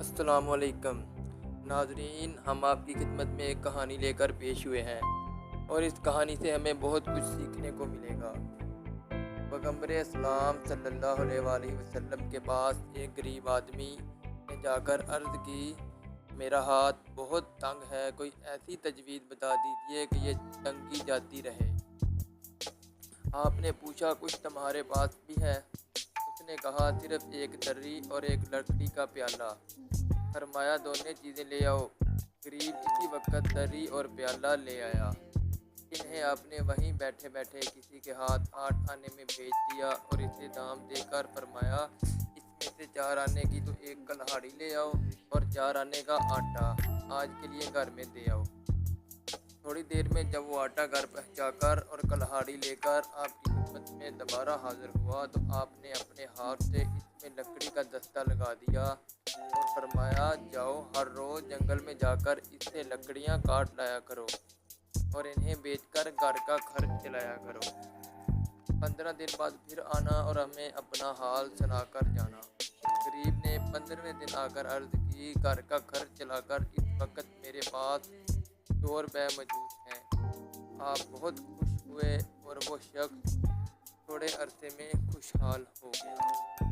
अस्सलामुअलैकुम नाजरीन, हम आपकी खिदमत में एक कहानी लेकर पेश हुए हैं और इस कहानी से हमें बहुत कुछ सीखने को मिलेगा। पैगंबर इस्लाम सल्लल्लाहु अलैहि वसल्लम के पास एक गरीब आदमी ने जाकर अर्ज़ की, मेरा हाथ बहुत तंग है, कोई ऐसी तजवीज़ बता दीजिए कि ये तंगी जाती रहे। आपने पूछा, कुछ तुम्हारे पास भी है? उसने कहा, सिर्फ एक दर्री और एक लकड़ी का प्याला। फरमाया, दोनों चीज़ें ले आओ। गरीब इसी वक्त दर्री और प्याला ले आया। इन्हें आपने वहीं बैठे बैठे किसी के हाथ 8 आने में बेच दिया और इसे दाम देकर फरमाया, इसमें से 4 आने की तो एक कल्हाड़ी ले आओ और 4 आने का आटा आज के लिए घर में दे आओ। थोड़ी देर में जब वो आटा घर पहुँचाकर और कल्हाड़ी लेकर आपकी खिदमत में दोबारा हाजिर हुआ तो आपने अपने हाथ से इसमें लकड़ी का दस्ता लगा दिया और फरमाया, जाओ हर रोज़ जंगल में जाकर इससे लकड़ियाँ काट लाया करो और इन्हें बेचकर घर का खर्च चलाया करो। 15 दिन बाद फिर आना और हमें अपना हाल सुनाकर जाना। गरीब ने 15वें दिन आकर अर्ज़ की, घर का खर्च चलाकर इस वक्त मेरे पास 2 रुपये मौजूद हैं। आप बहुत खुश हुए और वो शख्स थोड़े अरसे में खुशहाल हो गया।